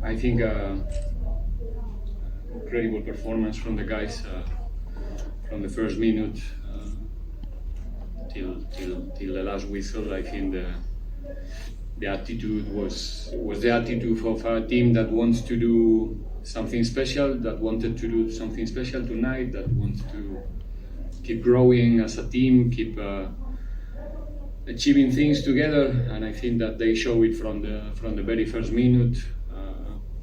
I think incredible performance from the guys from the first minute till the last whistle. I think the attitude was the attitude of a team that wants to do something special, that wanted to do something special tonight, that wants to keep growing as a team, keep achieving things together, and I think that they show it from the very first minute.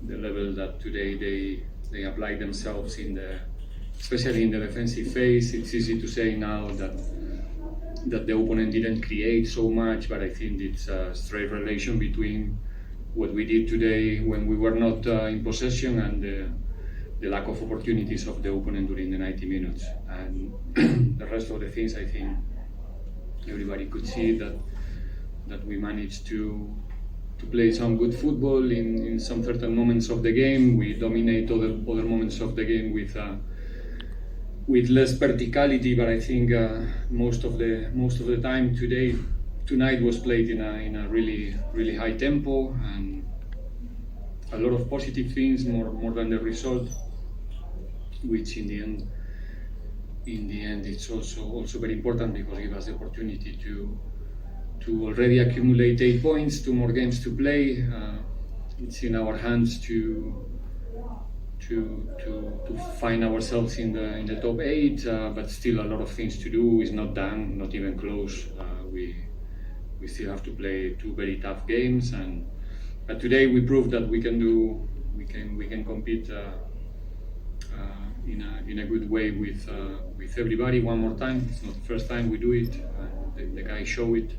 The level that today they apply themselves especially in the defensive phase. It's easy to say now that the opponent didn't create so much, but I think it's a straight relation between what we did today when we were not in possession and the lack of opportunities of the opponent during the 90 minutes. And the rest of the things, I think everybody could see that we managed to play some good football in some certain moments of the game. We dominate other moments of the game with less verticality, but I think most of the time tonight was played in a really high tempo, and a lot of positive things more than the result, which in the end it's also very important because it gives us the opportunity to already accumulate 8 points, 2 more games to play. It's in our hands to find ourselves in the top 8, but still a lot of things to do. Is not done, not even close. We still have to play 2 very tough games, but today we proved that we can compete in a good way with everybody one more time. It's not the first time we do it. The guys show it.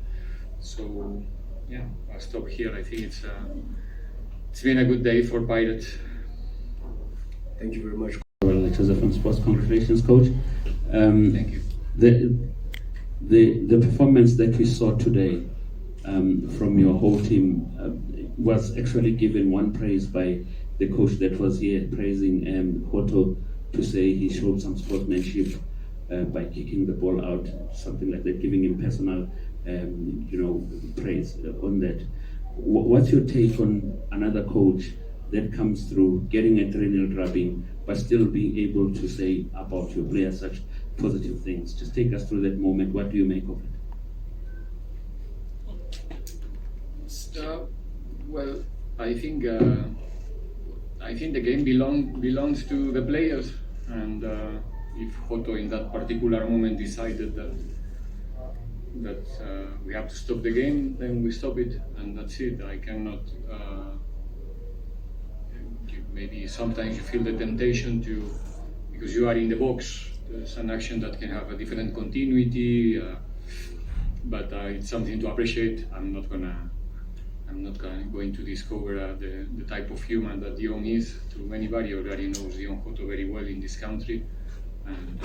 So yeah, I'll stop here. I think it's been a good day for Pirates. Thank you very much. Well, Joseph from Sports, congratulations, coach. Thank you. The performance that we saw today from your whole team was actually given one praise by the coach that was here, praising Hoto, to say he showed some sportsmanship by kicking the ball out, something like that, giving him personal praise on that. What's your take on another coach that comes through getting a 3-0 drubbing but still being able to say about your players such positive things? Just take us through that moment. What do you make of it? Well, I think the game belongs to the players, and if Hoto in that particular moment decided that we have to stop the game, then we stop it, and that's it. I cannot. Maybe sometimes you feel the temptation to, because you are in the box, there's an action that can have a different continuity, but it's something to appreciate. I'm not going to discover the type of human that Dion is to anybody. Already knows Dion Hoto very well in this country, and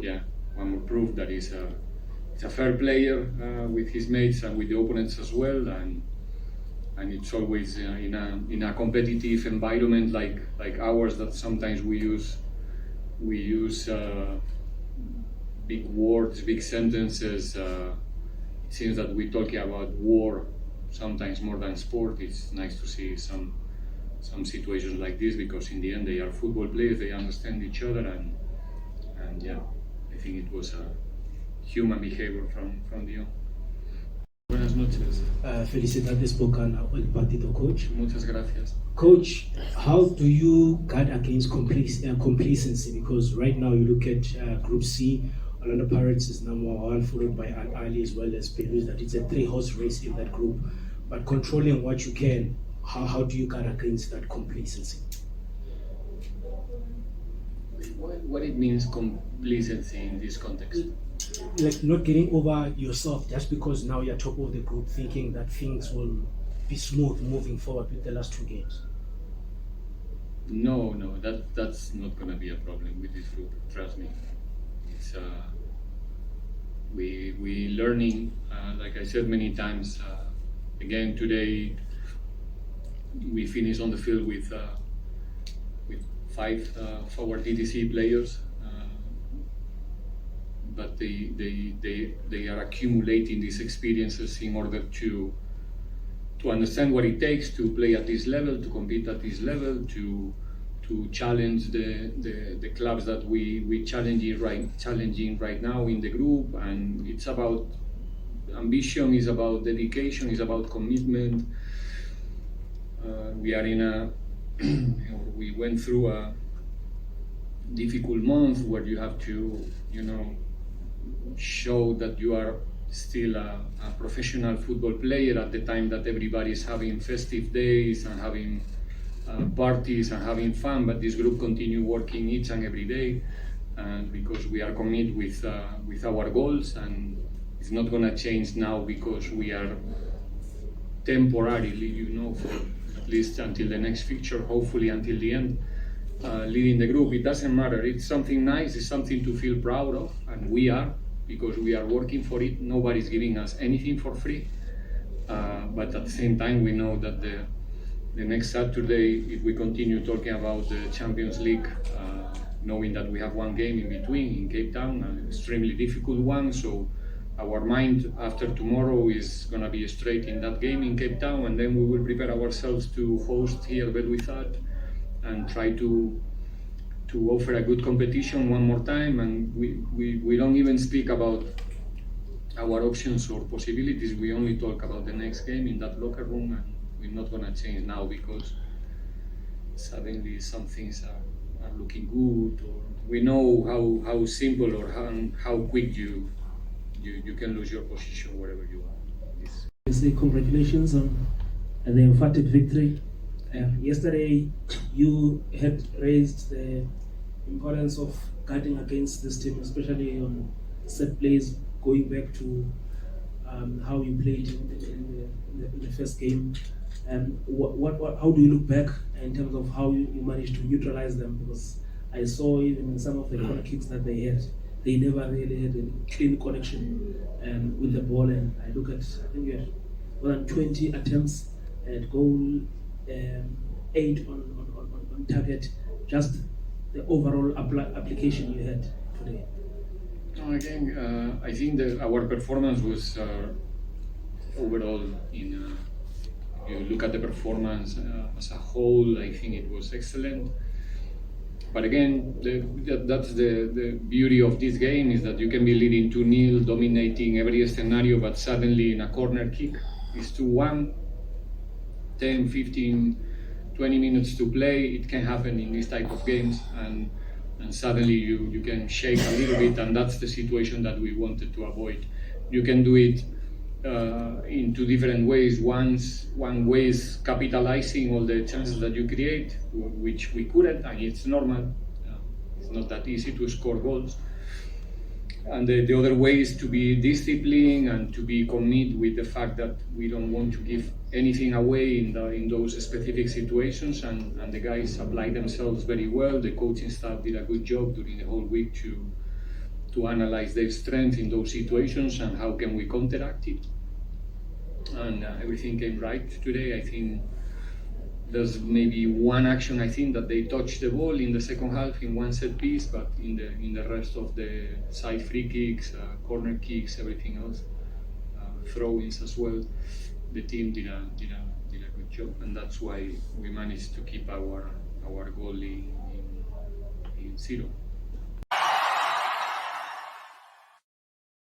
yeah, one more proof that he's a fair player with his mates and with the opponents as well, and it's always in a competitive environment like ours that sometimes we use big words, big sentences. It seems that we're talking about war sometimes more than sport. It's nice to see some situations like this, because in the end they are football players, they understand each other, and yeah, I think it was a human behavior from Dion. Buenas noches. Felicidades por ganar el partido, coach. Muchas gracias. Coach, how do you guard against complacency? Because right now you look at Group C, Orlando Pirates is number 1, followed by Al Ahly as well as Belarus. That it's a 3-horse race in that group. But controlling what you can, how do you guard against that complacency? What it means complacency in this context? Like not getting over yourself just because now you're top of the group, thinking that things will be smooth moving forward with the last 2 games. No, that's not going to be a problem with this group. Trust me. It's we learning. Like I said many times. Again today, we finished on the field with 5 forward DTC players. But they are accumulating these experiences in order to to understand what it takes to play at this level, to compete at this level, to challenge the clubs that we challenging right now in the group. And it's about ambition, is about dedication, is about commitment. We are in a we went through a difficult month where you have to, show that you are still a professional football player at the time that everybody is having festive days and having parties and having fun. But this group continue working each and every day, and because we are committed with our goals, and it's not going to change now because we are temporarily, for at least until the next fixture, hopefully until the end, leading the group. It doesn't matter. It's something nice. It's something to feel proud of, and we are, because we are working for it. Nobody's giving us anything for free. But at the same time, we know that the next Saturday, if we continue talking about the Champions League, knowing that we have one game in between in Cape Town, an extremely difficult one, so our mind after tomorrow is going to be straight in that game in Cape Town, and then we will prepare ourselves to host here Belwithat and try to offer a good competition one more time. And we don't even speak about our options or possibilities. We only talk about the next game in that locker room, and we're not going to change now because suddenly some things are looking good, or we know how simple or how quick you can lose your position wherever you are. I say congratulations on the emphatic victory. Yesterday, you had raised the importance of guarding against this team, especially on set plays, going back to how you played in the first game. How do you look back in terms of how you managed to neutralize them? Because I saw even in some of the corner kicks that they had, they never really had a clean connection with the ball. And I think you had more than 20 attempts at goal, 8 on target. Just the overall application you had today. Again, I think that our performance was overall you look at the performance as a whole, I think it was excellent. But again, that's the beauty of this game, is that you can be leading 2-0, dominating every scenario, but suddenly in a corner kick, it's 2-1, 10, 15, 20 minutes to play. It can happen in these type of games, and suddenly you can shake a little bit, and that's the situation that we wanted to avoid. You can do it in two different ways. One way is capitalizing all the chances that you create, which we couldn't, and it's normal. It's not that easy to score goals. And the other way is to be disciplined and to be committed with the fact that we don't want to give anything away in those specific situations. And the guys applied themselves very well. The coaching staff did a good job during the whole week to analyze their strength in those situations and how can we counteract it. And everything came right today. I think there's maybe one action, I think, that they touched the ball in the second half in one set piece, but in the rest of the side free kicks, corner kicks, everything else, throw-ins as well, the team did a good job, and that's why we managed to keep our goal in 0.